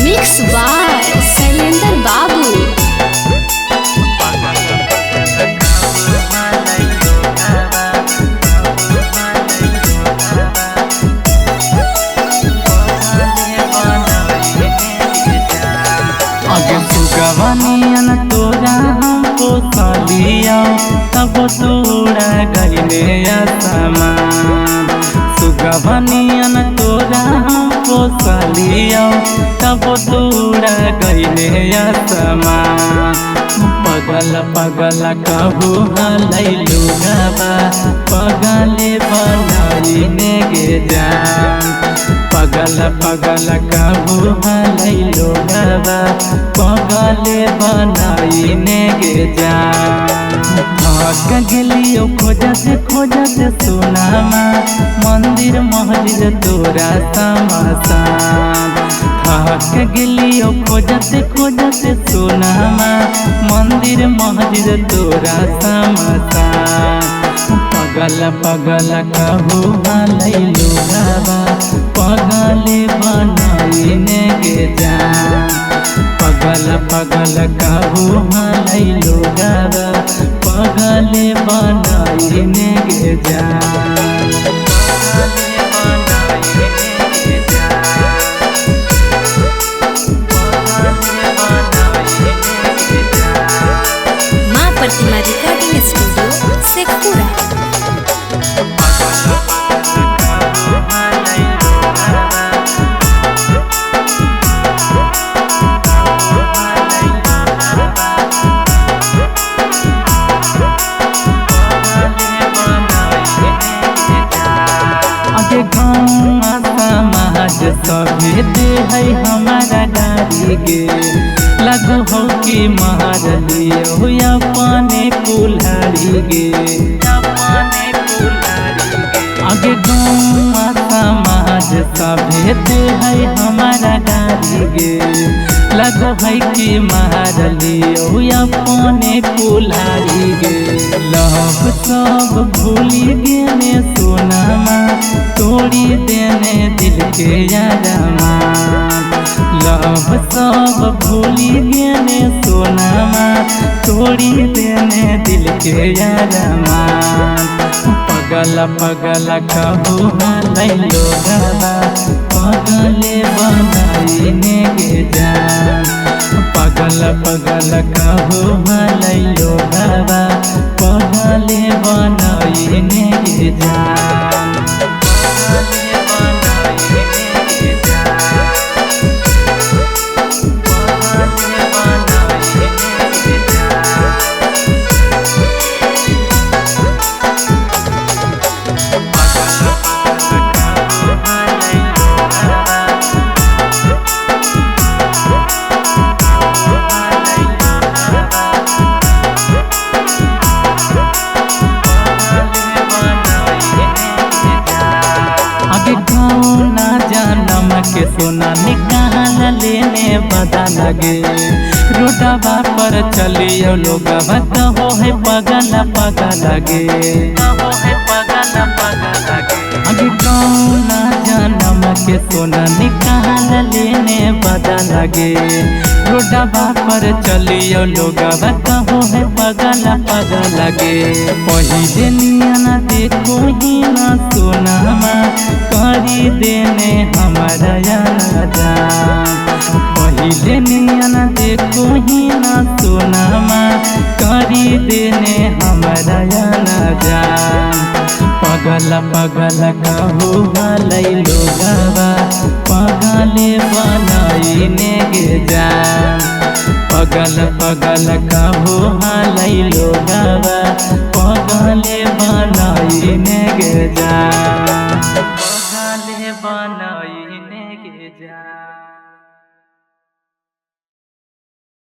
Mix by Shailendra बाबू। सुगवनियन तोरा हमको सालिया तब तोड़ा गईले असमान। सुगवनियन तोरा हमको सालिया तब तोड़ा गईले असमान। पगल पगल कहू हलैलू गवा पगले बनाईने गे जान। पगल पगल कहू हलैलू गवा पगले बनाईने गे जान। थक गेलियो खोजत सोनामा मंदिर मस्जिद तोरा शमशान। थक गेलियो खोजत सोनामा मंदिर मस्जिद तोरा शमशान। पगल पगल कहू हलैलू गवा पगले बनाईने गे जान। पगल पगल कहू हलैलू गवा पगले बनाईने गे जान। माँ प्रतिमा रिकॉर्डिंग स्टूडियो शेखपुरा। आगे गाँव समाज सभे दे है हमारा गाड़ी गे। लगो हो कि मार लियो अपने कुल्हाड़ी गे। आगे गाँव समाज सभे दे है हमारा गाड़ी गे। लगो है कि मार लियो अपने कुल्हाड़ी गे। लव सब भूली गेने सोनामा तोड़ी देने दिल के यारमान। लव सब भूली गेने सोनामा तोड़ी देने दिल के यारमान। पगल पगल कहू हलैलू गवा पगले बनाईने गे जान। पगल पगल कहू हलैलू गवा पगले बनाईने गे जान। आगे गाँव ना जानम के सोना निकाल लेने बदा लगे। रोडवा पर चलियो लोगवा कहो है पगल पगल लगे। आगे गाँव ना जानम के सोना निकाल लेने बदा लगे। रोडवा पर चलियो लोगवा कहो है पगल पगल लगे। पहिले नियना देखो ही ना सोनामा करी देने हमारा जान। पहिले नियना देखो ही ना सोनामा करी देने हमारा जान। पगल पगल कहू हलैलू गवा पगले बनाईने गे जान। पगल पगल कहू हलैलू गवा पगले बना